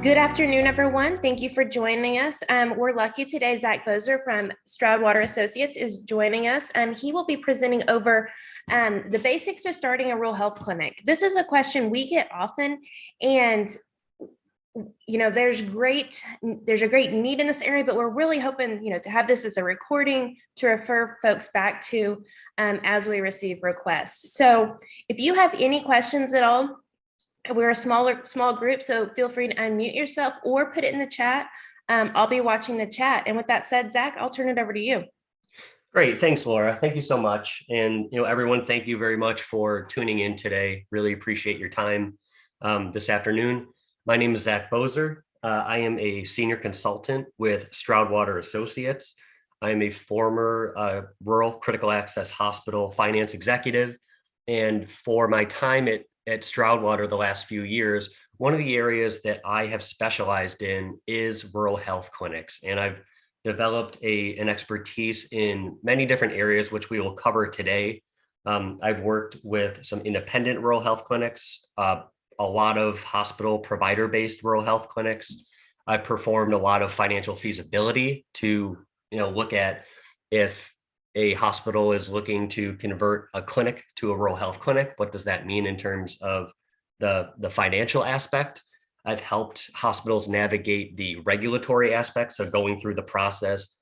Good afternoon, everyone. Thank you for joining us. We're lucky today Zach Bozer from Stroudwater Associates is joining us. He will be presenting over the basics to starting a rural health clinic. This is a question we get often, and there's a great need in this area, but we're really hoping to have this as a recording to refer folks back to as we receive requests. So if you have any questions at all, we're a small group, so feel free to unmute yourself or put it in the chat. I'll be watching the chat. And with that said, Zach, I'll turn it over to you. Great. Thanks, Laura. Thank you so much. And, everyone, thank you very much for tuning in today. Really appreciate your time this afternoon. My name is Zach Bozer. I am a senior consultant with Stroudwater Associates. I am a former rural critical access hospital finance executive. And for my time at Stroudwater the last few years, one of the areas that I have specialized in is rural health clinics. And I've developed an expertise in many different areas, which we will cover today. I've worked with some independent rural health clinics, a lot of hospital provider-based rural health clinics. I've performed a lot of financial feasibility to look at if a hospital is looking to convert a clinic to a rural health clinic. What does that mean in terms of the financial aspect? I've helped hospitals navigate the regulatory aspects of going through the process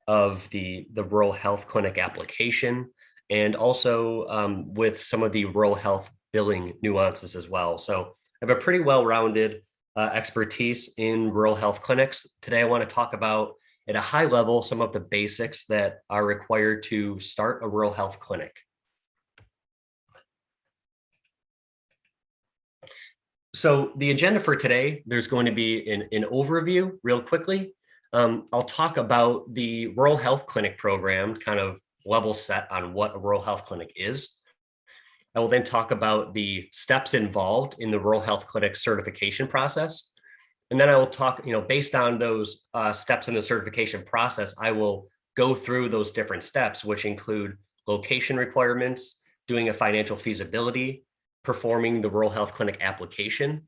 of the rural health clinic application, and also with some of the rural health billing nuances as well. So I have a pretty well-rounded expertise in rural health clinics. Today, I want to talk about at a high level some of the basics that are required to start a rural health clinic. So the agenda for today, there's going to be an overview real quickly. I'll talk about the rural health clinic program, kind of level set on what a rural health clinic is. I will then talk about the steps involved in the rural health clinic certification process. And then I will talk, based on those steps in the certification process, I will go through those different steps, which include location requirements, doing a financial feasibility, performing the rural health clinic application,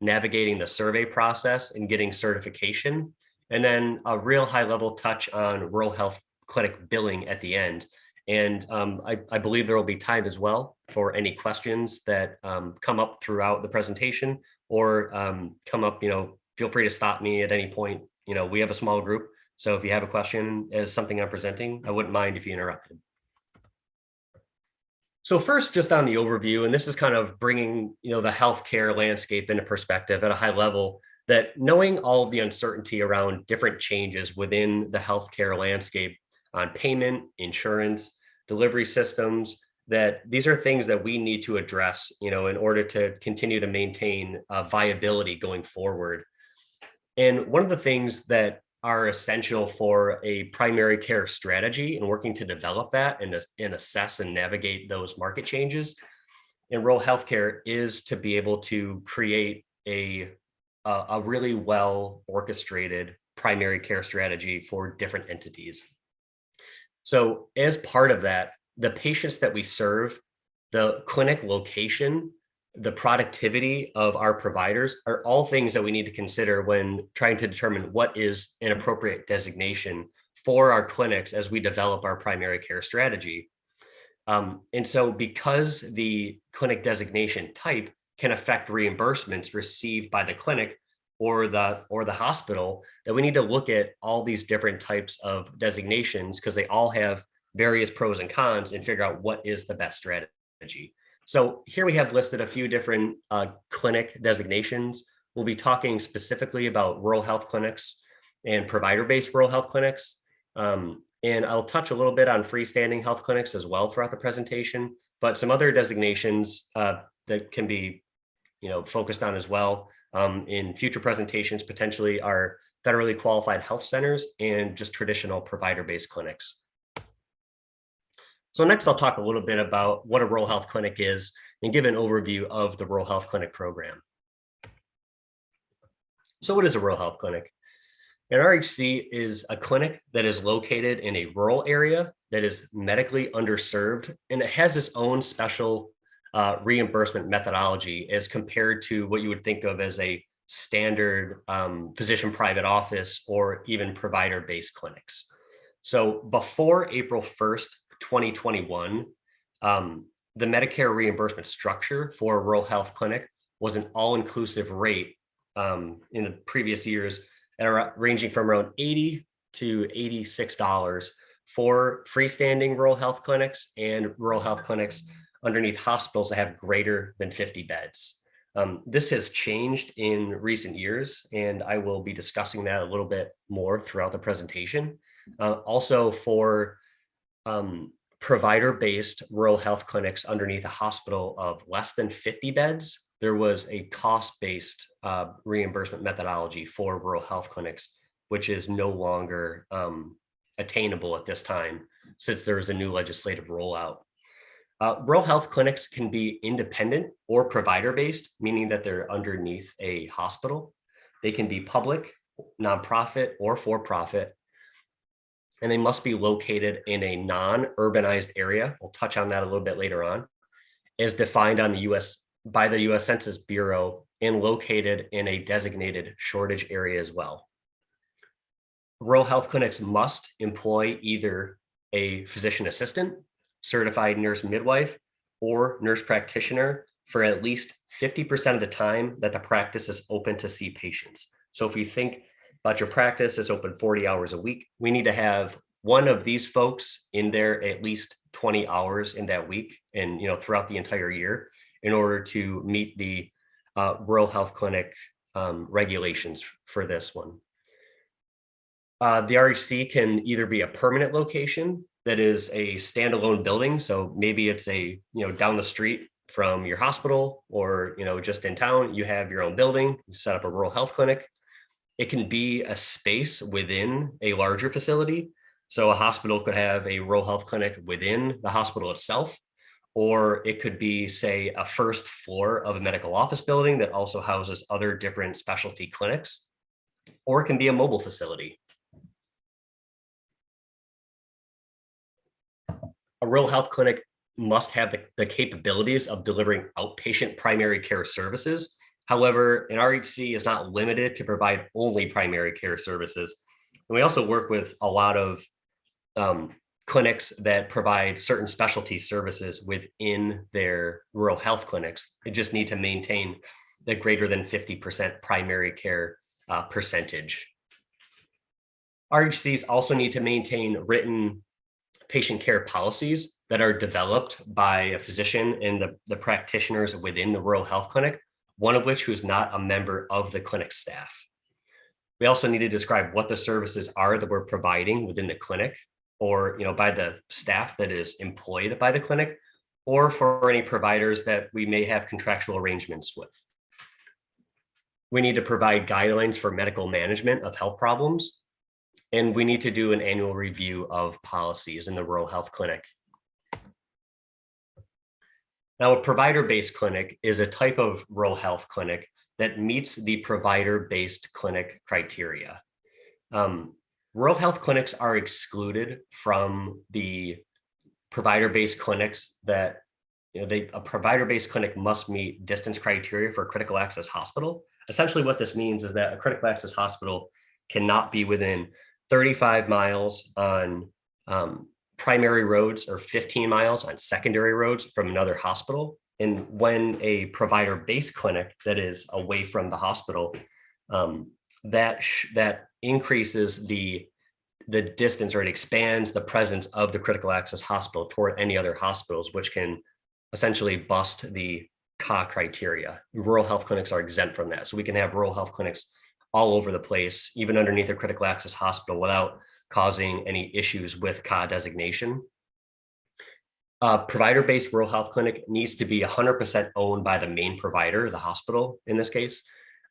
navigating the survey process and getting certification, and then a real high level touch on rural health clinic billing at the end. And I believe there will be time as well for any questions that come up throughout the presentation or come up, feel free to stop me at any point. We have a small group. So if you have a question as something I'm presenting, I wouldn't mind if you interrupted. So first, just on the overview, and this is kind of bringing, the healthcare landscape into perspective at a high level, that knowing all of the uncertainty around different changes within the healthcare landscape on payment, insurance, delivery systems, that these are things that we need to address, in order to continue to maintain viability going forward. And one of the things that are essential for a primary care strategy and working to develop that and assess and navigate those market changes in rural healthcare is to be able to create a really well orchestrated primary care strategy for different entities. So as part of that, the patients that we serve, the clinic location, the productivity of our providers are all things that we need to consider when trying to determine what is an appropriate designation for our clinics as we develop our primary care strategy. And so because the clinic designation type can affect reimbursements received by the clinic or the hospital, that we need to look at all these different types of designations because they all have various pros and cons and figure out what is the best strategy. So here we have listed a few different clinic designations. We'll be talking specifically about rural health clinics and provider-based rural health clinics. And I'll touch a little bit on freestanding health clinics as well throughout the presentation, but some other designations that can be focused on as well in future presentations potentially are federally qualified health centers and just traditional provider-based clinics. So next, I'll talk a little bit about what a rural health clinic is and give an overview of the rural health clinic program. So what is a rural health clinic? An RHC is a clinic that is located in a rural area that is medically underserved, and it has its own special reimbursement methodology as compared to what you would think of as a standard physician private office or even provider-based clinics. So before April 1st, 2021, the Medicare reimbursement structure for a rural health clinic was an all-inclusive rate in the previous years ranging from around $80 to $86 for freestanding rural health clinics and rural health clinics underneath hospitals that have greater than 50 beds. This has changed in recent years, and I will be discussing that a little bit more throughout the presentation. Also for provider-based rural health clinics underneath a hospital of less than 50 beds, there was a cost-based reimbursement methodology for rural health clinics, which is no longer attainable at this time since there is a new legislative rollout. Rural health clinics can be independent or provider-based, meaning that they're underneath a hospital. They can be public, nonprofit, or for-profit, and they must be located in a non-urbanized area. We'll touch on that a little bit later on, as defined on by the U.S. Census Bureau and located in a designated shortage area as well. Rural health clinics must employ either a physician assistant, certified nurse midwife, or nurse practitioner for at least 50% of the time that the practice is open to see patients. So if you think about your practice is open 40 hours a week, we need to have one of these folks in there at least 20 hours in that week and throughout the entire year in order to meet the rural health clinic regulations for this one. The RHC can either be a permanent location that is a standalone building. So maybe it's down the street from your hospital or, just in town, you have your own building, you set up a rural health clinic. It can be a space within a larger facility. So a hospital could have a rural health clinic within the hospital itself, or it could be, say, a first floor of a medical office building that also houses other different specialty clinics, or it can be a mobile facility. A rural health clinic must have the capabilities of delivering outpatient primary care services. However, an RHC is not limited to provide only primary care services. And we also work with a lot of clinics that provide certain specialty services within their rural health clinics. They just need to maintain the greater than 50% primary care percentage. RHCs also need to maintain written patient care policies that are developed by a physician and the practitioners within the rural health clinic, one of which who is not a member of the clinic staff. We also need to describe what the services are that we're providing within the clinic or by the staff that is employed by the clinic, or for any providers that we may have contractual arrangements with. We need to provide guidelines for medical management of health problems, and we need to do an annual review of policies in the rural health clinic. Now, a provider-based clinic is a type of rural health clinic that meets the provider-based clinic criteria. Rural health clinics are excluded from the provider-based clinics that, a provider-based clinic must meet distance criteria for a critical access hospital. Essentially what this means is that a critical access hospital cannot be within 35 miles on primary roads or 15 miles on secondary roads from another hospital. And when a provider-based clinic that is away from the hospital, that increases the distance, or it expands the presence of the critical access hospital toward any other hospitals, which can essentially bust the CA criteria. Rural health clinics are exempt from that. So we can have rural health clinics all over the place, even underneath a critical access hospital, without causing any issues with CA designation. Provider-based rural health clinic needs to be 100% owned by the main provider, the hospital in this case.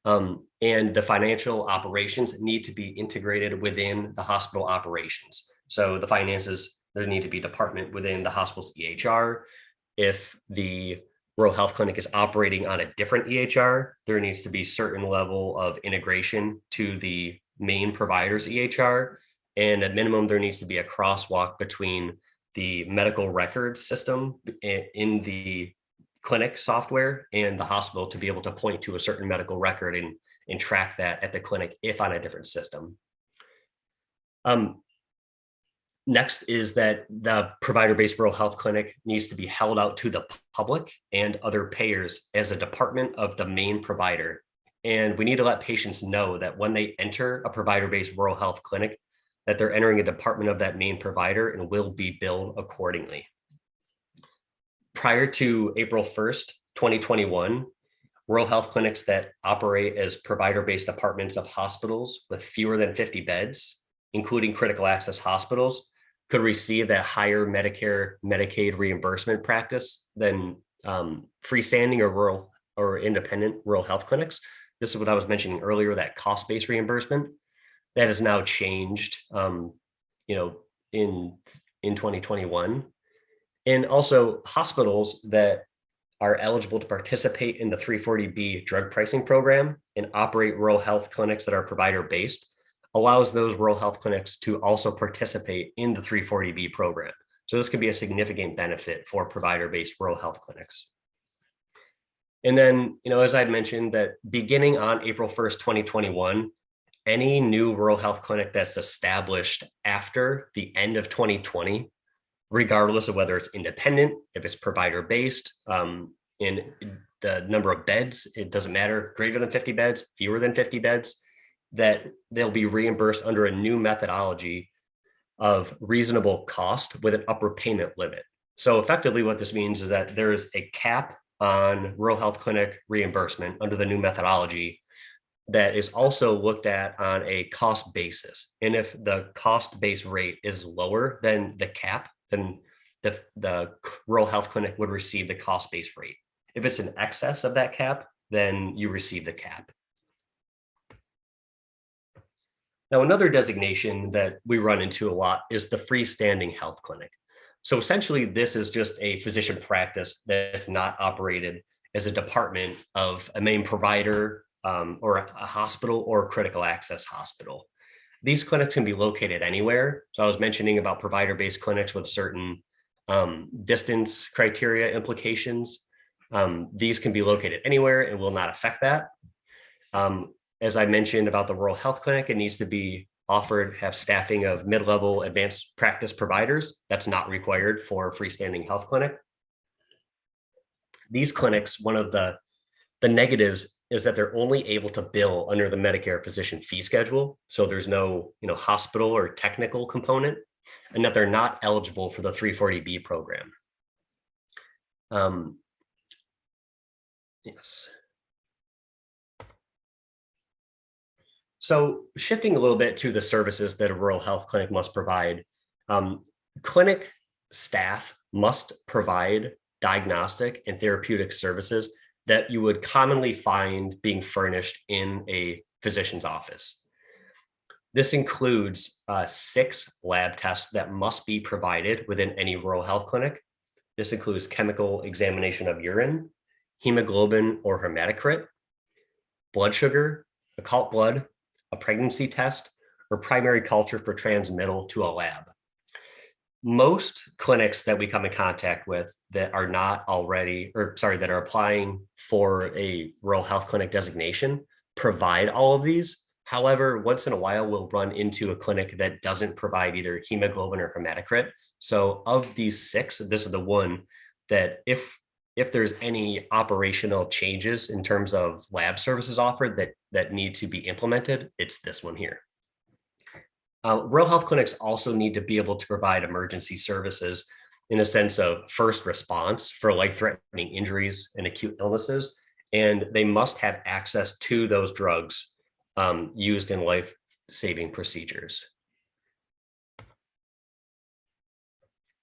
And the financial operations need to be integrated within the hospital operations. So the finances, there need to be a department within the hospital's EHR. If the rural health clinic is operating on a different EHR, there needs to be certain level of integration to the main provider's EHR. And at minimum, there needs to be a crosswalk between the medical record system in the clinic software and the hospital to be able to point to a certain medical record and and track that at the clinic if on a different system. Next is that the provider-based rural health clinic needs to be held out to the public and other payers as a department of the main provider. And we need to let patients know that when they enter a provider-based rural health clinic, that they're entering a department of that main provider and will be billed accordingly. Prior to April 1st, 2021, rural health clinics that operate as provider-based departments of hospitals with fewer than 50 beds, including critical access hospitals, could receive that higher Medicare, Medicaid reimbursement practice than freestanding or rural or independent rural health clinics. This is what I was mentioning earlier, that cost-based reimbursement that has now changed, in 2021. And also hospitals that are eligible to participate in the 340B drug pricing program and operate rural health clinics that are provider-based allows those rural health clinics to also participate in the 340B program. So this could be a significant benefit for provider-based rural health clinics. And then, as I'd mentioned, that beginning on April 1st, 2021, any new rural health clinic that's established after the end of 2020, regardless of whether it's independent, if it's provider-based, in the number of beds, it doesn't matter, greater than 50 beds, fewer than 50 beds, that they'll be reimbursed under a new methodology of reasonable cost with an upper payment limit. So effectively what this means is that there's a cap on rural health clinic reimbursement under the new methodology that is also looked at on a cost basis. And if the cost base rate is lower than the cap, then the rural health clinic would receive the cost base rate. If it's in excess of that cap, then you receive the cap. Now, another designation that we run into a lot is the freestanding health clinic. So essentially, this is just a physician practice that's not operated as a department of a main provider or a hospital or a critical access hospital. These clinics can be located anywhere. So I was mentioning about provider-based clinics with certain distance criteria implications. These can be located anywhere and will not affect that. As I mentioned about the rural health clinic, it needs to be offered, have staffing of mid-level advanced practice providers. That's not required for a freestanding health clinic. These clinics, one of the negatives is that they're only able to bill under the Medicare physician fee schedule. So there's no, hospital or technical component, and that they're not eligible for the 340B program. Yes. So shifting a little bit to the services that a rural health clinic must provide, clinic staff must provide diagnostic and therapeutic services that you would commonly find being furnished in a physician's office. This includes 6 lab tests that must be provided within any rural health clinic. This includes chemical examination of urine, hemoglobin or hematocrit, blood sugar, occult blood, a pregnancy test, or primary culture for transmittal to a lab. Most clinics that we come in contact with that are not already, that are applying for a rural health clinic designation provide all of these. However, once in a while, we'll run into a clinic that doesn't provide either hemoglobin or hematocrit. So of these 6, this is the one that if there's any operational changes in terms of lab services offered that need to be implemented, it's this one here. Rural health clinics also need to be able to provide emergency services in a sense of first response for life-threatening injuries and acute illnesses, and they must have access to those drugs used in life-saving procedures.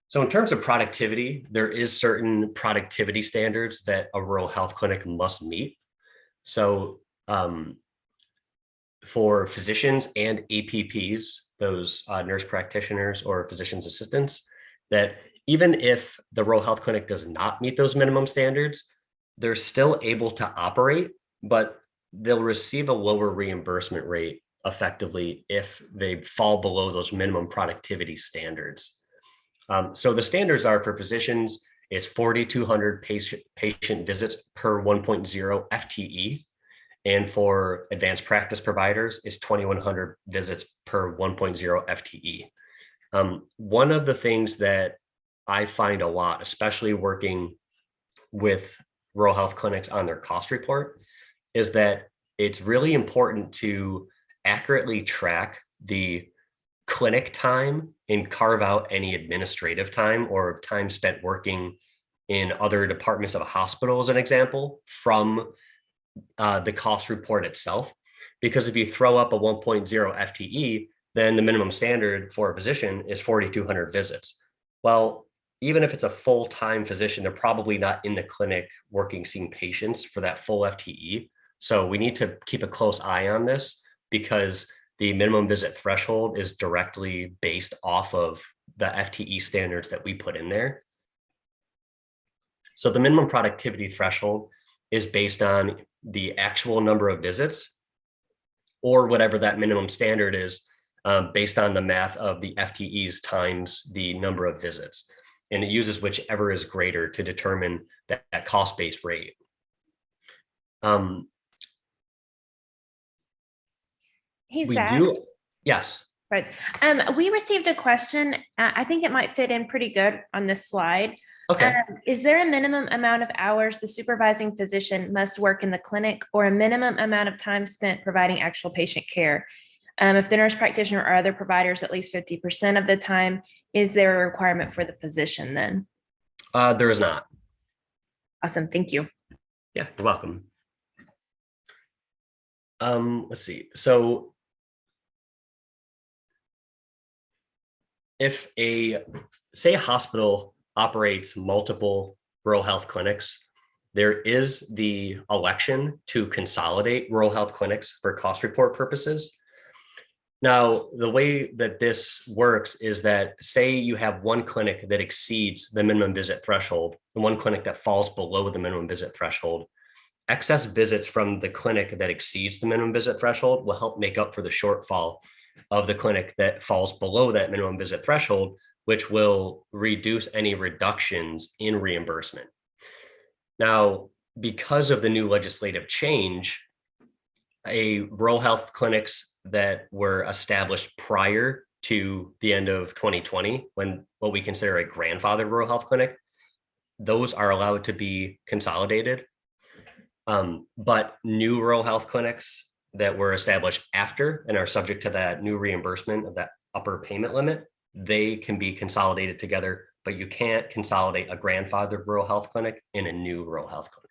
So in terms of productivity, there is certain productivity standards that a rural health clinic must meet. So for physicians and APPs, those nurse practitioners or physician's assistants, that even if the rural health clinic does not meet those minimum standards, they're still able to operate, but they'll receive a lower reimbursement rate effectively if they fall below those minimum productivity standards. So the standards are for physicians, it's 4,200 patient visits per 1.0 FTE. And for advanced practice providers, it's 2,100 visits per 1.0 FTE. One of the things that I find a lot, especially working with rural health clinics on their cost report, is that it's really important to accurately track the clinic time and carve out any administrative time or time spent working in other departments of a hospital, as an example, from the cost report itself. Because if you throw up a 1.0 FTE, then the minimum standard for a physician is 4,200 visits. Well, even if it's a full-time physician, they're probably not in the clinic working, seeing patients for that full FTE. So we need to keep a close eye on this, because the minimum visit threshold is directly based off of the FTE standards that we put in there. So the minimum productivity threshold is based on the actual number of visits, or whatever that minimum standard is, based on the math of the FTEs times the number of visits. And it uses whichever is greater to determine that cost-based rate. Hey, We Zach. do, yes. Right. We received a question. I think it might fit in pretty good on this slide. Okay. Is there a minimum amount of hours the supervising physician must work in the clinic, or a minimum amount of time spent providing actual patient care? If the nurse practitioner or other providers at least 50% of the time, is there a requirement for the physician then? There is not. Awesome. Thank you. Yeah, you're welcome. Let's see. So if say a hospital operates multiple rural health clinics, there is the election to consolidate rural health clinics for cost report purposes. Now, the way that this works is that, say you have one clinic that exceeds the minimum visit threshold and one clinic that falls below the minimum visit threshold. Excess visits from the clinic that exceeds the minimum visit threshold will help make up for the shortfall of the clinic that falls below that minimum visit threshold, which will reduce any reductions in reimbursement. Now, because of the new legislative change, rural health clinics that were established prior to the end of 2020, when what we consider a grandfathered rural health clinic, those are allowed to be consolidated. But new rural health clinics that were established after and are subject to that new reimbursement of that upper payment limit, they can be consolidated together, but you can't consolidate a grandfathered rural health clinic in a new rural health clinic.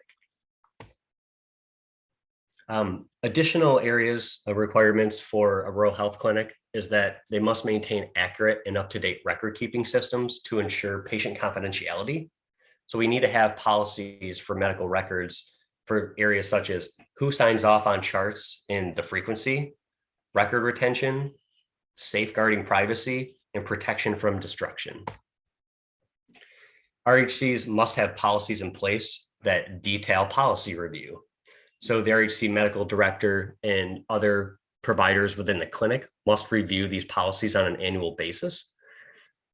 Additional areas of requirements for a rural health clinic is that they must maintain accurate and up-to-date record keeping systems to ensure patient confidentiality. So we need to have policies for medical records for areas such as who signs off on charts and the frequency, record retention, safeguarding privacy, and protection from destruction. RHCs must have policies in place that detail policy review. So the RHC medical director and other providers within the clinic must review these policies on an annual basis.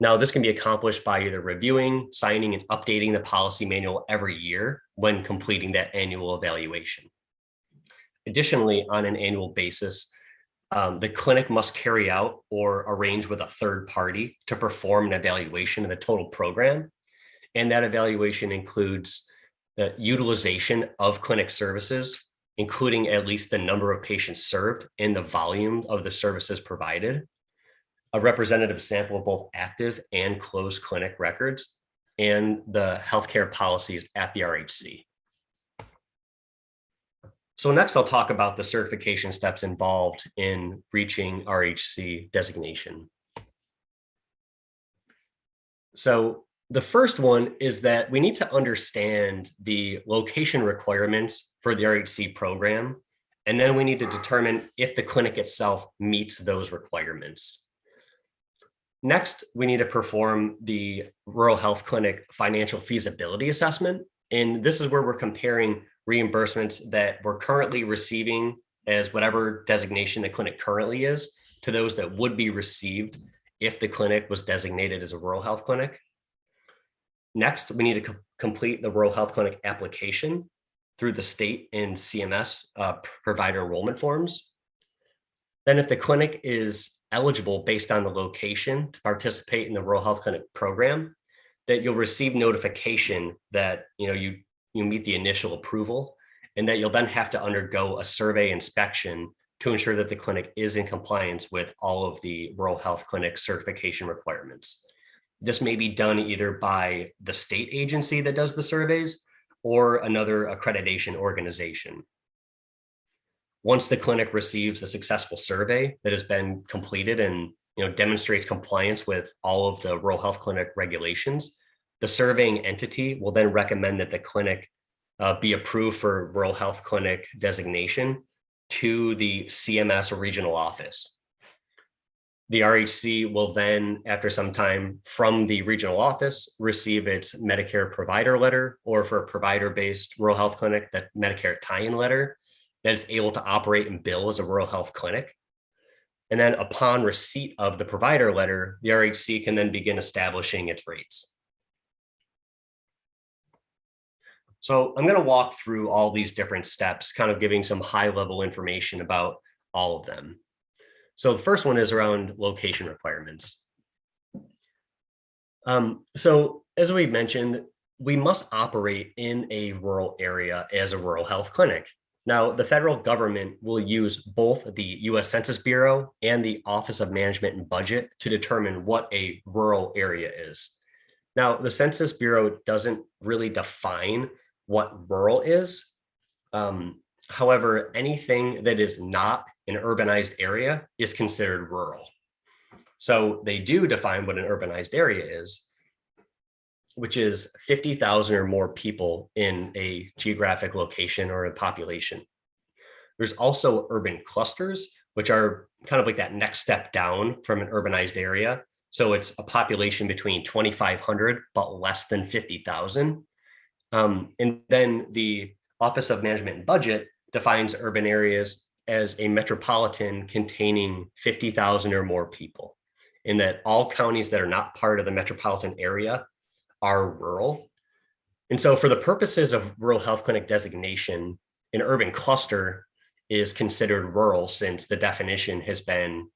Now, this can be accomplished by either reviewing, signing, and updating the policy manual every year when completing that annual evaluation. Additionally, on an annual basis, the clinic must carry out or arrange with a third party to perform an evaluation of the total program. And that evaluation includes the utilization of clinic services, including at least the number of patients served and the volume of the services provided, a representative sample of both active and closed clinic records, and the healthcare policies at the RHC. So next, I'll talk about the certification steps involved in reaching RHC designation. So the first one is that we need to understand the location requirements for the RHC program, and then we need to determine if the clinic itself meets those requirements. Next, we need to perform the rural health clinic financial feasibility assessment. And this is where we're comparing reimbursements that we're currently receiving as whatever designation the clinic currently is to those that would be received if the clinic was designated as a rural health clinic. Next, we need to complete the rural health clinic application. through the state and CMS provider enrollment forms. Then if the clinic is eligible based on the location to participate in the rural health clinic program, that you'll receive notification that you meet the initial approval, and that you'll then have to undergo a survey inspection to ensure that the clinic is in compliance with all of the rural health clinic certification requirements. This may be done either by the state agency that does the surveys or another accreditation organization. Once the clinic receives a successful survey that has been completed and demonstrates compliance with all of the rural health clinic regulations, the surveying entity will then recommend that the clinic be approved for rural health clinic designation to the CMS or regional office. The RHC will then, after some time from the regional office, receive its Medicare provider letter, or for a provider-based rural health clinic, that Medicare tie-in letter that is able to operate and bill as a rural health clinic. And then upon receipt of the provider letter, the RHC can then begin establishing its rates. So I'm going to walk through all these different steps, kind of giving some high-level information about all of them. So the first one is around location requirements. So as we mentioned, we must operate in a rural area as a rural health clinic. Now, the federal government will use both the U.S. Census Bureau and the Office of Management and Budget to determine what a rural area is. Now, the Census Bureau doesn't really define what rural is. However, anything that is not an urbanized area is considered rural. So they do define what an urbanized area is, which is 50,000 or more people in a geographic location or a population. There's also urban clusters, which are kind of like that next step down from an urbanized area. So it's a population between 2,500, but less than 50,000. And then the Office of Management and Budget defines urban areas as a metropolitan containing 50,000 or more people, in that all counties that are not part of the metropolitan area are rural. And so for the purposes of rural health clinic designation, an urban cluster is considered rural, since the definition has been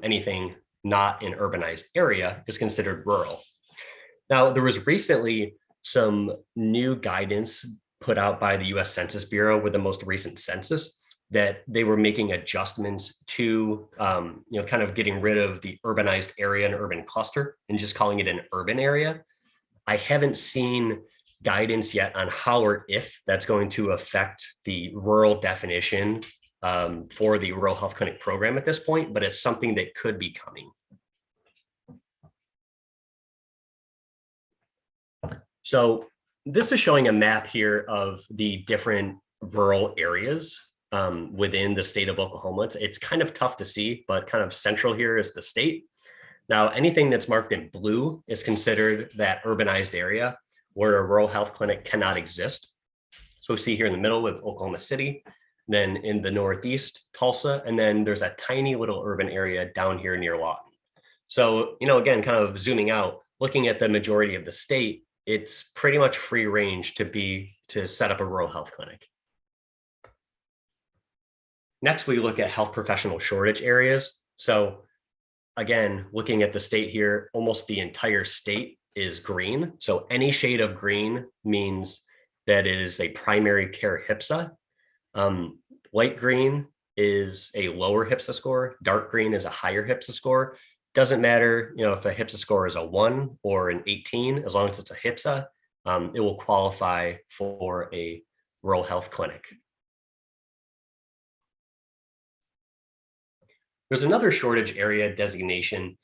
anything not an urbanized area is considered rural. Now, there was recently some new guidance put out by the U.S. Census Bureau with the most recent census, that they were making adjustments to, kind of getting rid of the urbanized area and urban cluster and just calling it an urban area. I haven't seen guidance yet on how or if that's going to affect the rural definition for the rural health clinic program at this point, but it's something that could be coming. So this is showing a map here of the different rural areas within the state of Oklahoma. It's kind of tough to see, but kind of central here is the state. Now, anything that's marked in blue is considered that urbanized area where a rural health clinic cannot exist. So we see here in the middle with Oklahoma City, then in the Northeast, Tulsa, and then there's a tiny little urban area down here near Lawton. So, again, kind of zooming out, looking at the majority of the state, it's pretty much free range to set up a rural health clinic. Next, we look at health professional shortage areas. So again, looking at the state here, almost the entire state is green. So any shade of green means that it is a primary care HPSA. Light green is a lower HPSA score. Dark green is a higher HPSA score. Doesn't matter, if a HPSA score is a 1 or an 18, as long as it's a HPSA, it will qualify for a rural health clinic. There's another shortage area designation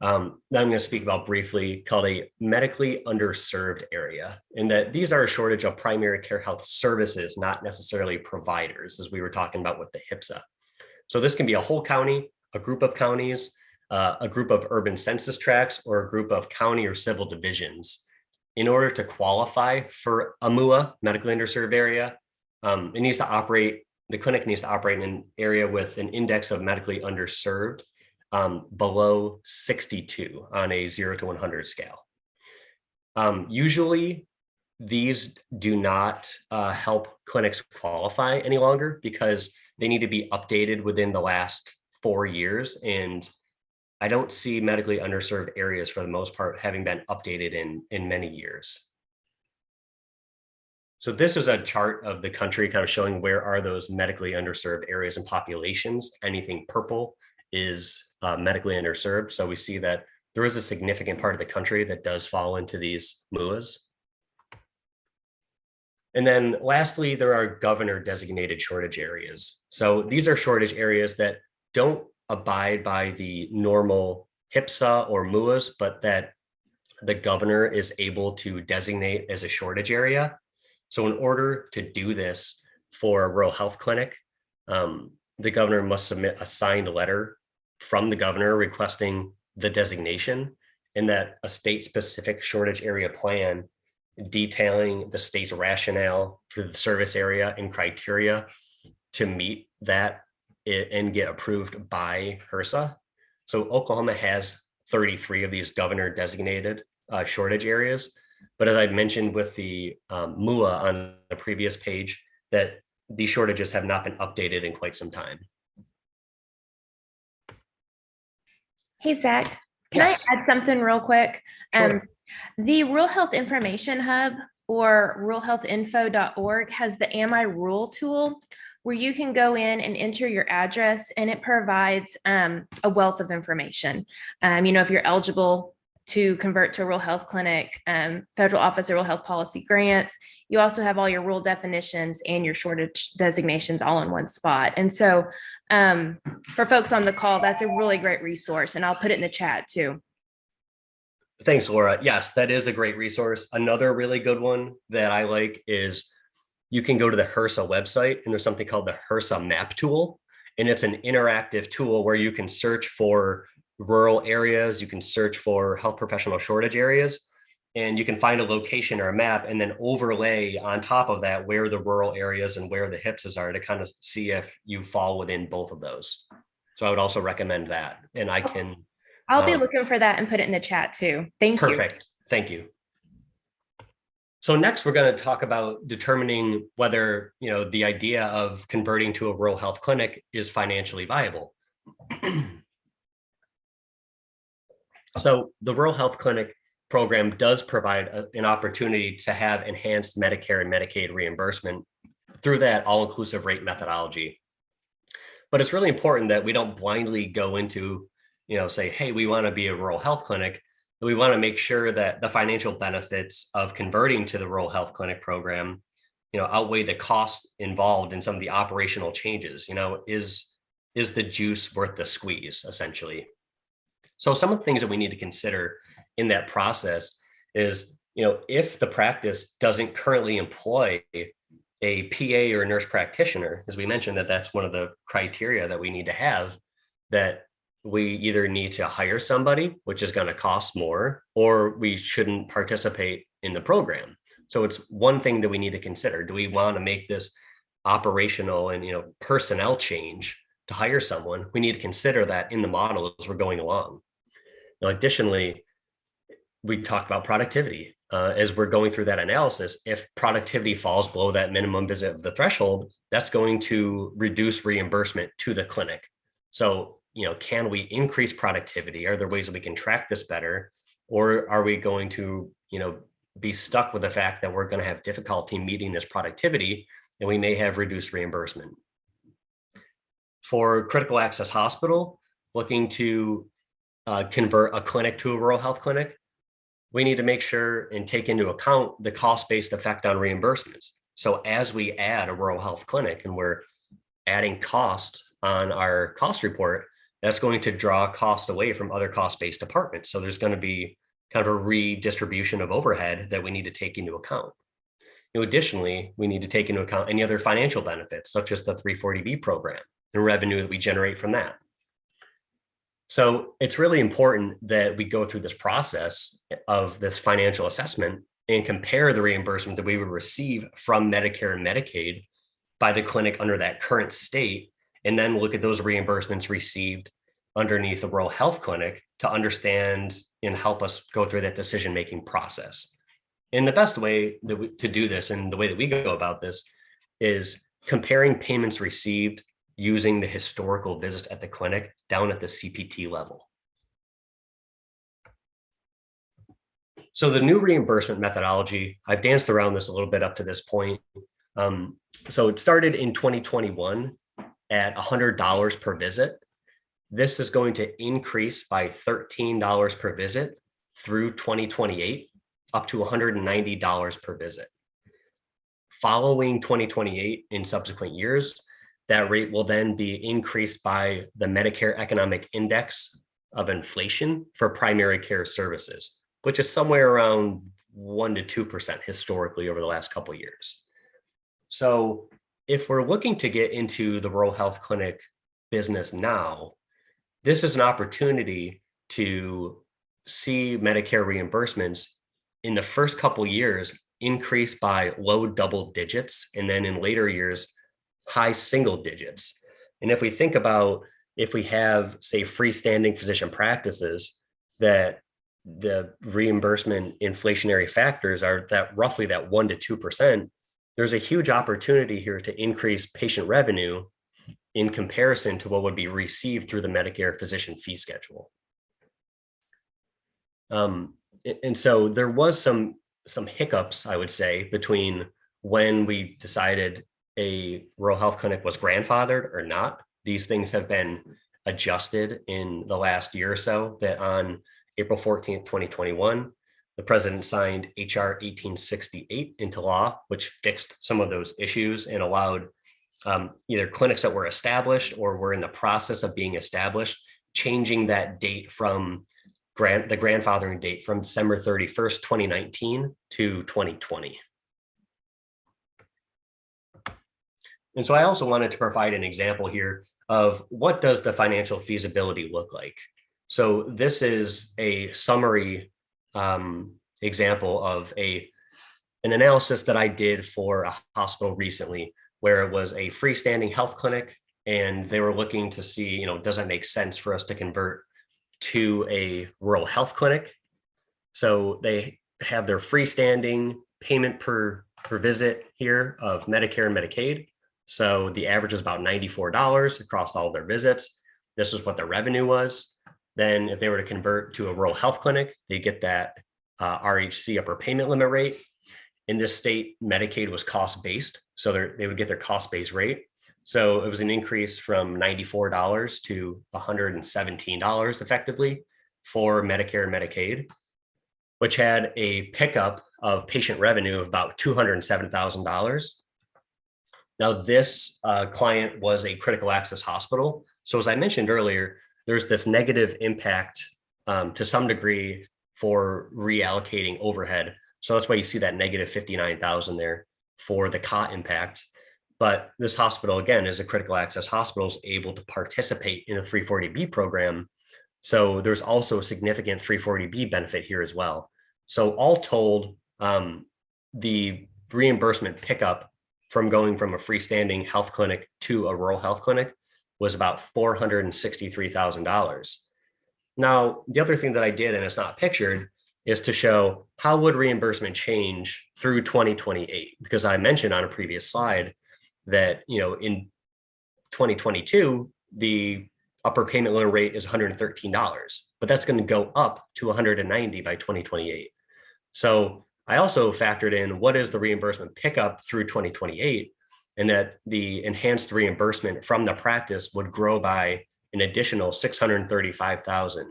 that I'm going to speak about briefly, called a medically underserved area, in that these are a shortage of primary care health services, not necessarily providers, as we were talking about with the HPSA. So this can be a whole county, a group of counties, a group of urban census tracts, or a group of county or civil divisions. In order to qualify for a MUA, medically underserved area, the clinic needs to operate in an area with an index of medically underserved below 62 on a 0 to 100 scale. Usually these do not help clinics qualify any longer because they need to be updated within the last 4 years. And I don't see medically underserved areas for the most part having been updated in many years. So this is a chart of the country kind of showing where are those medically underserved areas and populations. Anything purple is medically underserved. So we see that there is a significant part of the country that does fall into these MUAs. And then lastly, there are governor designated shortage areas. So these are shortage areas that don't abide by the normal HIPSA or MUAs, but that the governor is able to designate as a shortage area. So in order to do this for a rural health clinic, the governor must submit a signed letter from the governor requesting the designation, and that a state-specific shortage area plan detailing the state's rationale for the service area and criteria to meet that and get approved by HRSA. So Oklahoma has 33 of these governor designated shortage areas. But as I mentioned with the MUA on the previous page, that these shortages have not been updated in quite some time. Hey, Zach, can Yes. I add something real quick? Sure. The Rural Health Information Hub or ruralhealthinfo.org has the Am I Rural tool where you can go in and enter your address, and it provides a wealth of information. If you're eligible to convert to a rural health clinic, Federal Office of Rural Health Policy grants. You also have all your rural definitions and your shortage designations all in one spot. And so for folks on the call, that's a really great resource, and I'll put it in the chat too. Thanks, Laura. Yes, that is a great resource. Another really good one that I like is you can go to the HRSA website, and there's something called the HRSA map tool. And it's an interactive tool where you can search for rural areas, you can search for health professional shortage areas, and you can find a location or a map and then overlay on top of that where the rural areas and where the HIPSs are to kind of see if you fall within both of those. So I would also recommend that. And I can... I'll be looking for that and put it in the chat too. Thank you. Perfect. Thank you. So next, we're going to talk about determining whether, the idea of converting to a rural health clinic is financially viable. So the rural health clinic program does provide an opportunity to have enhanced Medicare and Medicaid reimbursement through that all-inclusive rate methodology. But it's really important that we don't blindly go into, say, hey, we want to be a rural health clinic. We want to make sure that the financial benefits of converting to the rural health clinic program, outweigh the cost involved in some of the operational changes. Is the juice worth the squeeze, essentially? So some of the things that we need to consider in that process is, if the practice doesn't currently employ a PA or a nurse practitioner, as we mentioned, that's one of the criteria that we need to have, that we either need to hire somebody, which is going to cost more, or we shouldn't participate in the program. So it's one thing that we need to consider. Do we want to make this operational and personnel change to hire someone? We need to consider that in the model as we're going along. Now, additionally, we talked about productivity. As we're going through that analysis, if productivity falls below that minimum visit of the threshold, that's going to reduce reimbursement to the clinic. So, can we increase productivity? Are there ways that we can track this better? Or are we going to, be stuck with the fact that we're going to have difficulty meeting this productivity and we may have reduced reimbursement? For critical access hospital, looking to convert a clinic to a rural health clinic, we need to make sure and take into account the cost-based effect on reimbursements. So as we add a rural health clinic and we're adding cost on our cost report, that's going to draw cost away from other cost-based departments. So there's going to be kind of a redistribution of overhead that we need to take into account. Additionally, we need to take into account any other financial benefits, such as the 340B program and revenue that we generate from that. So it's really important that we go through this process of this financial assessment and compare the reimbursement that we would receive from Medicare and Medicaid by the clinic under that current state, and then look at those reimbursements received underneath the rural health clinic to understand and help us go through that decision-making process. And the best way to do this, and the way that we go about this, is comparing payments received using the historical visits at the clinic down at the CPT level. So the new reimbursement methodology, I've danced around this a little bit up to this point. So it started in 2021 at $100 per visit. This is going to increase by $13 per visit through 2028, up to $190 per visit. Following 2028 in subsequent years, that rate will then be increased by the Medicare Economic Index of Inflation for primary care services, which is somewhere around 1% to 2% historically over the last couple of years. So if we're looking to get into the rural health clinic business now, this is an opportunity to see Medicare reimbursements in the first couple of years increase by low double digits, and then in later years, high single digits. And if we think about, if we have, say, freestanding physician practices, that the reimbursement inflationary factors are that roughly that 1% to 2%, there's a huge opportunity here to increase patient revenue in comparison to what would be received through the Medicare physician fee schedule. And so there was some hiccups, I would say, between when we decided a rural health clinic was grandfathered or not. These things have been adjusted in the last year or so, that on April 14th, 2021, the president signed HR 1868 into law, which fixed some of those issues and allowed either clinics that were established or were in the process of being established, changing that date from the grandfathering date from December 31st, 2019 to 2020. And so I also wanted to provide an example here of what does the financial feasibility look like. So this is a summary example of an analysis that I did for a hospital recently, where it was a freestanding health clinic, and they were looking to see, does it make sense for us to convert to a rural health clinic? So they have their freestanding payment per visit here of Medicare and Medicaid. So the average is about $94 across all of their visits. This is what their revenue was. Then if they were to convert to a rural health clinic, they get that RHC upper payment limit rate. In this state, Medicaid was cost-based, so they would get their cost-based rate. So it was an increase from $94 to $117 effectively for Medicare and Medicaid, which had a pickup of patient revenue of about $207,000. Now, this client was a critical access hospital. So as I mentioned earlier, there's this negative impact to some degree for reallocating overhead. So that's why you see that negative 59,000 there for the COT impact. But this hospital, again, is a critical access hospital, is able to participate in a 340B program. So there's also a significant 340B benefit here as well. So all told, the reimbursement pickup from going from a freestanding health clinic to a rural health clinic was about $463,000. Now, the other thing that I did, and it's not pictured, is to show how would reimbursement change through 2028, because I mentioned on a previous slide that, in 2022, the upper payment limit rate is $113, but that's going to go up to $190 by 2028. So I also factored in what is the reimbursement pickup through 2028, and that the enhanced reimbursement from the practice would grow by an additional $635,000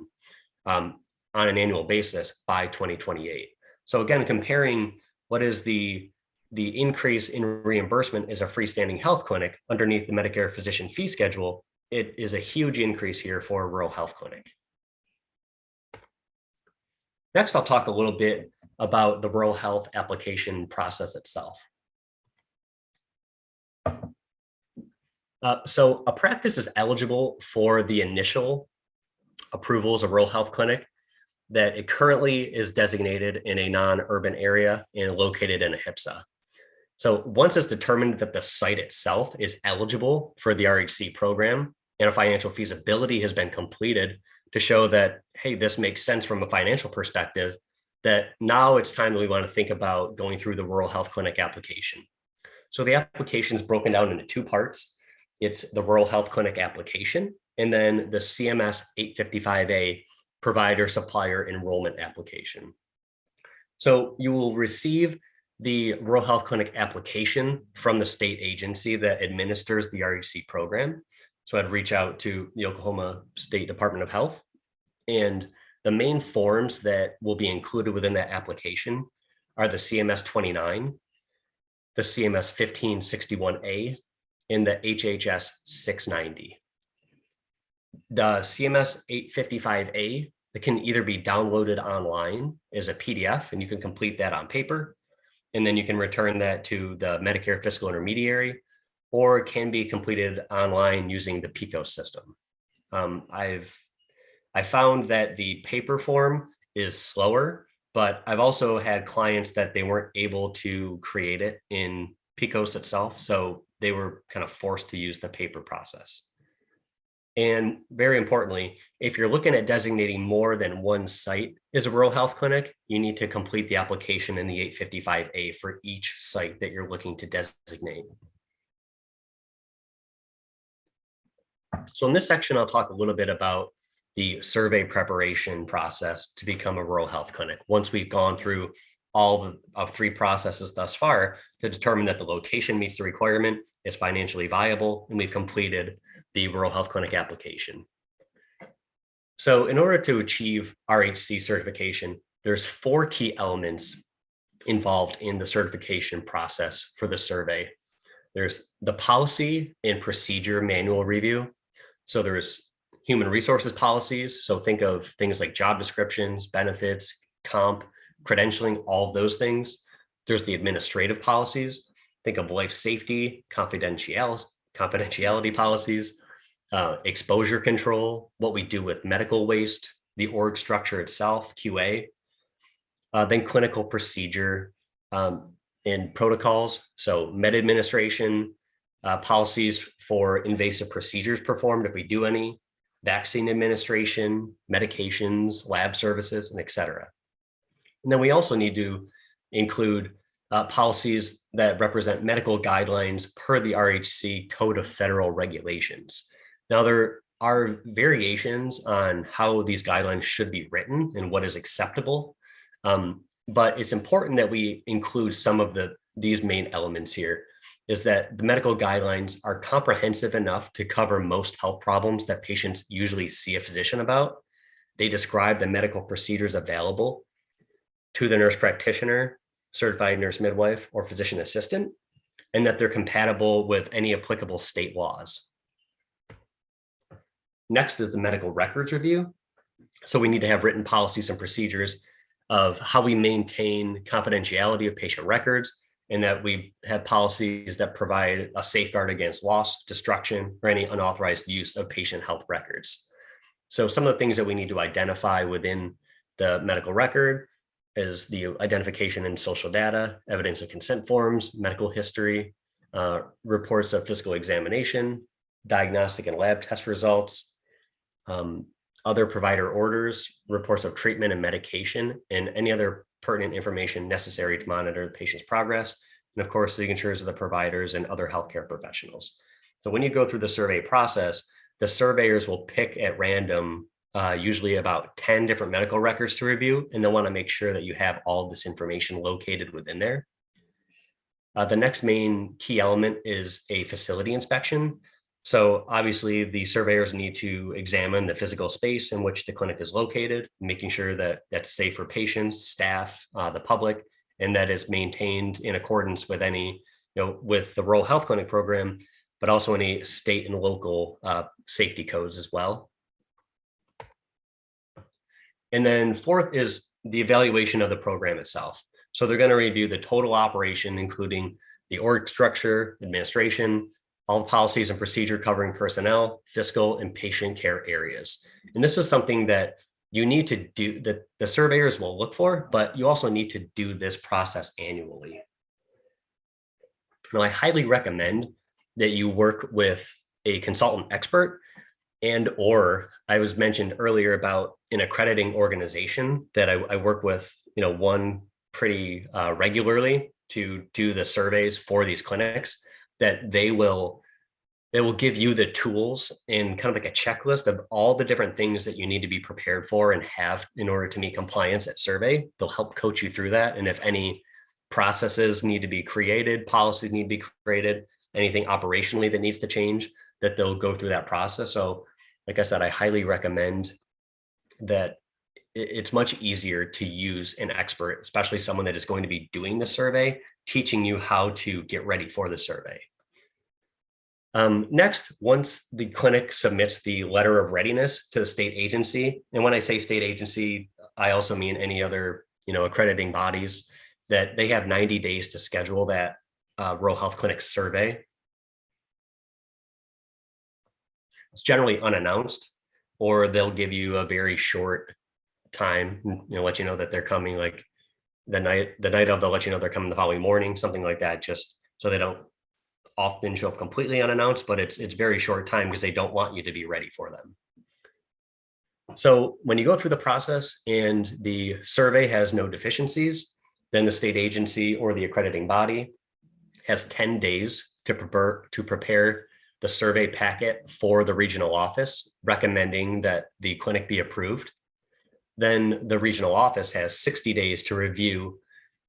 on an annual basis by 2028. So again, comparing what is the increase in reimbursement as a freestanding health clinic underneath the Medicare physician fee schedule, it is a huge increase here for a rural health clinic. Next, I'll talk a little bit about the rural health application process itself. So a practice is eligible for the initial approvals of rural health clinic that it currently is designated in a non-urban area and located in a HIPSA. So once it's determined that the site itself is eligible for the RHC program and a financial feasibility has been completed to show that, hey, this makes sense from a financial perspective, that now it's time that we want to think about going through the rural health clinic application. So the application is broken down into two parts. It's the rural health clinic application, and then the CMS 855A provider supplier enrollment application. So you will receive the rural health clinic application from the state agency that administers the RHC program. So I'd reach out to the Oklahoma State Department of Health, and the main forms that will be included within that application are the CMS 29, the CMS 1561A, and the HHS 690. The CMS 855A, it can either be downloaded online as a PDF, and you can complete that on paper, and then you can return that to the Medicare fiscal intermediary, or it can be completed online using the PICO system. I found that the paper form is slower, but I've also had clients that they weren't able to create it in PICOS itself, so they were kind of forced to use the paper process. And very importantly, if you're looking at designating more than one site as a rural health clinic, you need to complete the application in the 855A for each site that you're looking to designate. So in this section, I'll talk a little bit about the survey preparation process to become a rural health clinic. Once we've gone through all of three processes thus far to determine that the location meets the requirement, is financially viable, and we've completed the rural health clinic application. So in order to achieve RHC certification, there's 4 key elements involved in the certification process for the survey. There's the policy and procedure manual review. So there's human resources policies. So think of things like job descriptions, benefits, comp, credentialing, all of those things. There's the administrative policies. Think of life safety, confidentiality policies, exposure control, what we do with medical waste, the org structure itself, QA, then clinical procedure and protocols. So med administration, policies for invasive procedures performed if we do any, vaccine administration, medications, lab services, and et cetera. And then we also need to include policies that represent medical guidelines per the RHC Code of Federal Regulations. Now, there are variations on how these guidelines should be written and what is acceptable, but it's important that we include some of these main elements here, is that the medical guidelines are comprehensive enough to cover most health problems that patients usually see a physician about. They describe the medical procedures available to the nurse practitioner, certified nurse midwife, or physician assistant, and that they're compatible with any applicable state laws. Next is the medical records review. So we need to have written policies and procedures of how we maintain confidentiality of patient records, and that we have policies that provide a safeguard against loss, destruction, or any unauthorized use of patient health records. So some of the things that we need to identify within the medical record is the identification and social data, evidence of consent forms, medical history, reports of physical examination, diagnostic and lab test results, other provider orders, reports of treatment and medication, and any other pertinent information necessary to monitor the patient's progress, and of course, signatures of the providers and other healthcare professionals. So when you go through the survey process, the surveyors will pick at random, usually about 10 different medical records to review, and they'll want to make sure that you have all of this information located within there. The next main key element is a facility inspection. So obviously the surveyors need to examine the physical space in which the clinic is located, making sure that that's safe for patients, staff, the public, and that is maintained in accordance with any, with the rural health clinic program, but also any state and local safety codes as well. And then fourth is the evaluation of the program itself. So they're going to review the total operation, including the org structure, administration, all policies and procedure covering personnel, fiscal, and patient care areas. And this is something that you need to do, that the surveyors will look for, but you also need to do this process annually. Now, I highly recommend that you work with a consultant expert And or I was mentioned earlier about an accrediting organization that I work with, one pretty regularly to do the surveys for these clinics, that they will give you the tools and kind of like a checklist of all the different things that you need to be prepared for and have in order to meet compliance at survey. They'll help coach you through that. And if any processes need to be created, policies need to be created, anything operationally that needs to change, that they'll go through that process. So like I said, I highly recommend that. It's much easier to use an expert, especially someone that is going to be doing the survey, teaching you how to get ready for the survey. Next, once the clinic submits the letter of readiness to the state agency, and when I say state agency, I also mean any other accrediting bodies, that they have 90 days to schedule that rural health clinic survey. It's generally unannounced, or they'll give you a very short time, let you know that they're coming, like the night of, they'll let you know they're coming the following morning, something like that, just so they don't often show up completely unannounced, but it's very short time because they don't want you to be ready for them. So when you go through the process and the survey has no deficiencies, then the state agency or the accrediting body has 10 days to prepare the survey packet for the regional office, recommending that the clinic be approved. Then the regional office has 60 days to review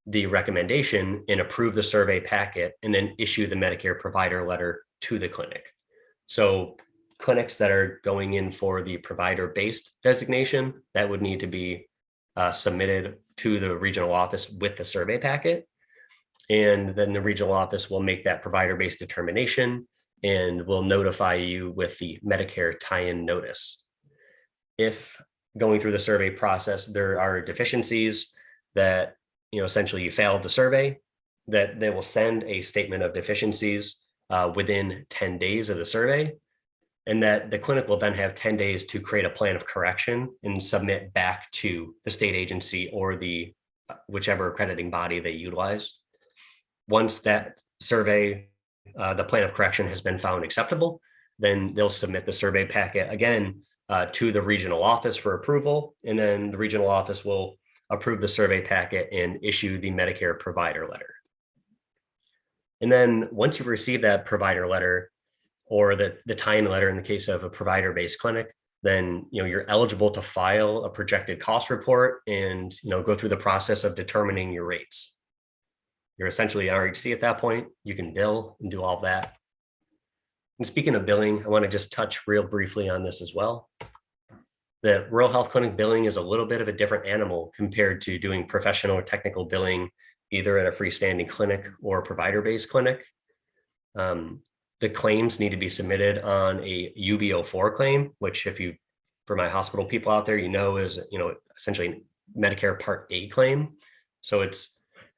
the recommendation and approve the survey packet, and then issue the Medicare provider letter to the clinic. So clinics that are going in for the provider-based designation, that would need to be submitted to the regional office with the survey packet. And then the regional office will make that provider-based determination and will notify you with the Medicare tie-in notice. If going through the survey process, there are deficiencies that, essentially you failed the survey, that they will send a statement of deficiencies within 10 days of the survey, and that the clinic will then have 10 days to create a plan of correction and submit back to the state agency or the whichever accrediting body they utilize. Once that survey, the plan of correction has been found acceptable, then they'll submit the survey packet again to the regional office for approval, and then the regional office will approve the survey packet and issue the Medicare provider letter. And then once you've received that provider letter, or the tie-in letter in the case of a provider-based clinic, then you're eligible to file a projected cost report and go through the process of determining your rates. You're essentially an RHC at that point. You can bill and do all of that. And speaking of billing, I want to just touch real briefly on this as well. The rural health clinic billing is a little bit of a different animal compared to doing professional or technical billing, either at a freestanding clinic or a provider-based clinic. The claims need to be submitted on a UB04 claim, which for my hospital people out there, is, essentially Medicare Part A claim. So it's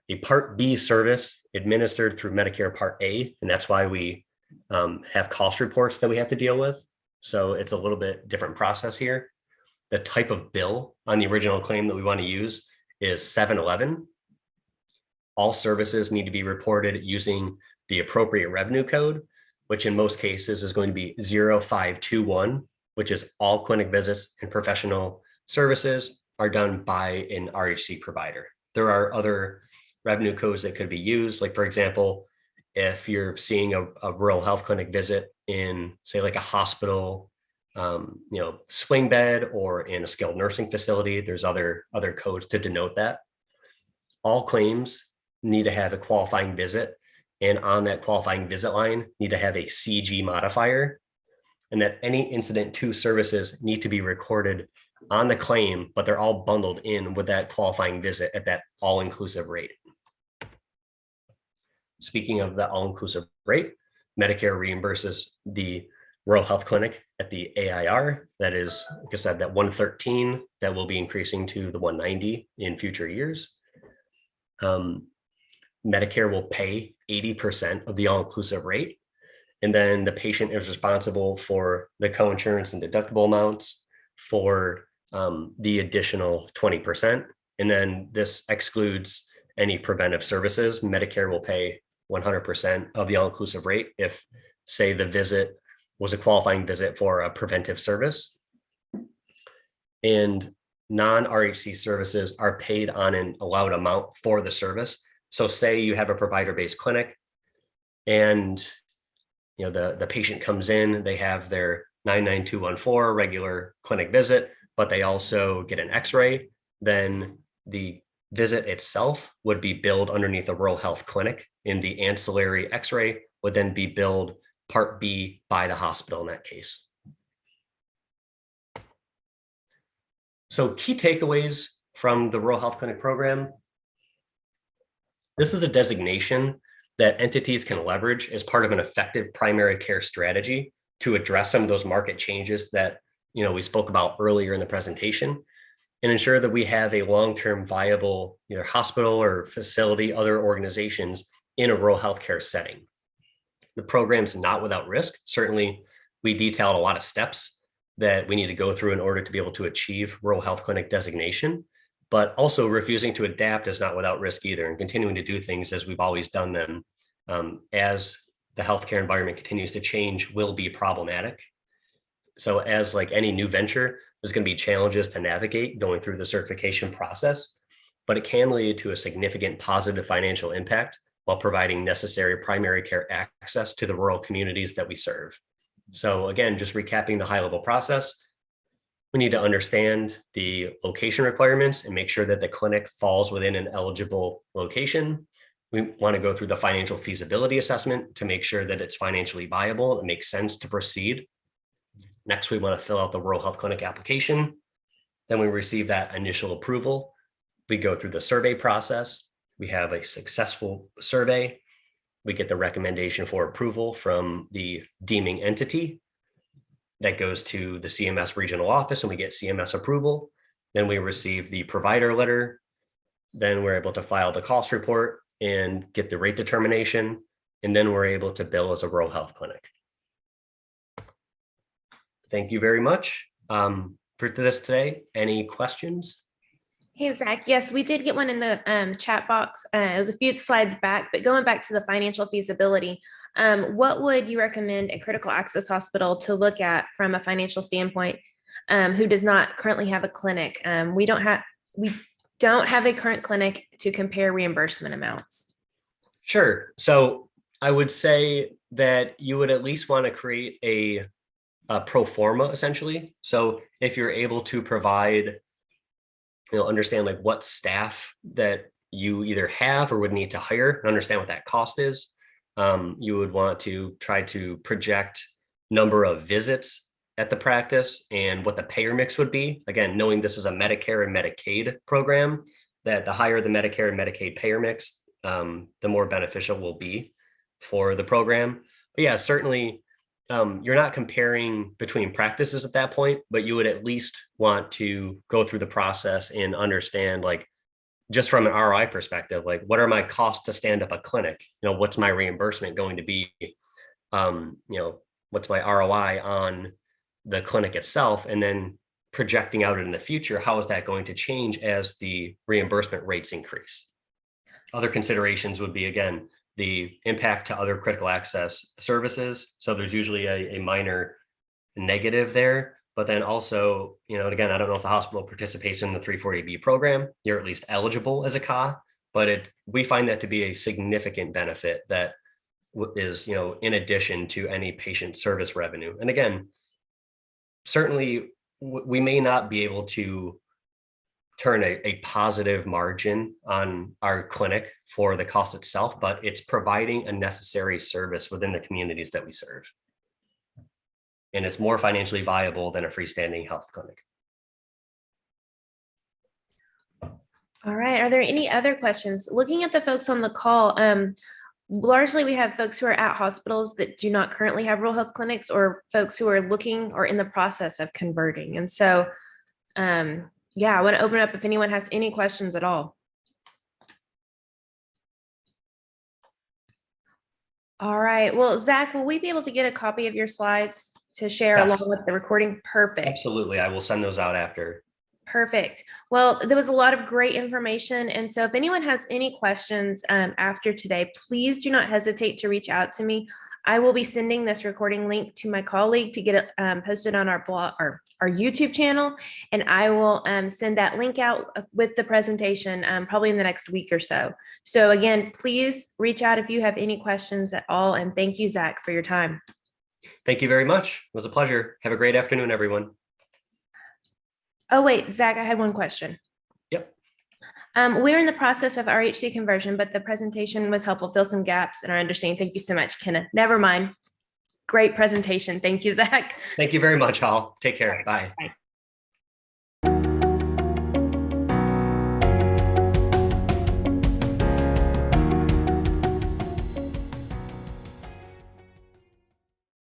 a Part B service administered through Medicare Part A, and that's why we have cost reports that we have to deal with. So it's a little bit different process here. The type of bill on the original claim that we want to use is 711. All services need to be reported using the appropriate revenue code, which in most cases is going to be 0521, which is all clinic visits and professional services are done by an RHC provider. There are other revenue codes that could be used. Like, for example, if you're seeing a rural health clinic visit in, say, like a hospital, swing bed, or in a skilled nursing facility, there's other codes to denote that. All claims need to have a qualifying visit, and on that qualifying visit line need to have a CG modifier, and that any incident to services need to be recorded on the claim, but they're all bundled in with that qualifying visit at that all-inclusive rate. Speaking of the all-inclusive rate, Medicare reimburses the rural health clinic at the AIR. That is, like I said, that 113 that will be increasing to the 190 in future years. Medicare will pay 80% of the all-inclusive rate, and then the patient is responsible for the co-insurance and deductible amounts for the additional 20%. And then this excludes any preventive services. Medicare will pay 100% of the all-inclusive rate if, say, the visit was a qualifying visit for a preventive service. And non-RHC services are paid on an allowed amount for the service. So say you have a provider-based clinic and the patient comes in, they have their 99214 regular clinic visit, but they also get an x-ray, then the visit itself would be billed underneath a rural health clinic, and the ancillary x-ray would then be billed Part B by the hospital in that case. So key takeaways from the rural health clinic program. This is a designation that entities can leverage as part of an effective primary care strategy to address some of those market changes that we spoke about earlier in the presentation, and ensure that we have a long-term viable either hospital or facility, other organizations in a rural healthcare setting. The program's not without risk. Certainly, we detailed a lot of steps that we need to go through in order to be able to achieve rural health clinic designation, but also refusing to adapt is not without risk either, and continuing to do things as we've always done them as the healthcare environment continues to change will be problematic. So as like any new venture, there's going to be challenges to navigate going through the certification process, but it can lead to a significant positive financial impact while providing necessary primary care access to the rural communities that we serve. So again, just recapping the high-level process, we need to understand the location requirements and make sure that the clinic falls within an eligible location. We want to go through the financial feasibility assessment to make sure that it's financially viable and makes sense to proceed. Next, we want to fill out the rural health clinic application. Then we receive that initial approval. We go through the survey process. We have a successful survey. We get the recommendation for approval from the deeming entity. That goes to the CMS regional office and we get CMS approval. Then we receive the provider letter. Then we're able to file the cost report and get the rate determination. And then we're able to bill as a rural health clinic. Thank you very much for this today. Any questions? Hey, Zach. Yes, we did get one in the chat box. It was a few slides back, but going back to the financial feasibility, what would you recommend a critical access hospital to look at from a financial standpoint who does not currently have a clinic? We don't have a current clinic to compare reimbursement amounts. Sure. So I would say that you would at least want to create a pro forma essentially. So if you're able to provide understand like what staff that you either have or would need to hire and understand what that cost is. You would want to try to project number of visits at the practice and what the payer mix would be. Again, knowing this is a Medicare and Medicaid program, that the higher the Medicare and Medicaid payer mix, the more beneficial will be for the program. But yeah, certainly you're not comparing between practices at that point, but you would at least want to go through the process and understand, like, just from an ROI perspective, like, what are my costs to stand up a clinic? What's my reimbursement going to be? What's my ROI on the clinic itself? And then projecting out in the future, how is that going to change as the reimbursement rates increase? Other considerations would be, again, the impact to other critical access services. So there's usually a minor negative there, but then also, again, I don't know if the hospital participates in the 340B program, you're at least eligible as a CA, but we find that to be a significant benefit that is, in addition to any patient service revenue. And again, certainly we may not be able to turn a positive margin on our clinic for the cost itself, but it's providing a necessary service within the communities that we serve. And it's more financially viable than a freestanding health clinic. All right. Are there any other questions? Looking at the folks on the call, largely we have folks who are at hospitals that do not currently have rural health clinics, or folks who are looking or in the process of converting. And so, yeah, I want to open up if anyone has any questions at all. All right. Well, Zach, will we be able to get a copy of your slides to share along with the recording? Perfect. Absolutely. I will send those out after. Perfect. Well, there was a lot of great information. And so if anyone has any questions after today, please do not hesitate to reach out to me. I will be sending this recording link to my colleague to get it posted on our blog or our YouTube channel, and I will send that link out with the presentation probably in the next week or so. So again, please reach out if you have any questions at all, and thank you, Zach, for your time. Thank you very much. It was a pleasure. Have a great afternoon, everyone. Oh, wait, Zach, I had one question. Yep. We're in the process of RHC conversion, but the presentation was helpful, fill some gaps in our understanding. Thank you so much, Kenneth. Never mind. Great presentation. Thank you, Zach. Thank you very much, Hal. Take care. Bye. Bye.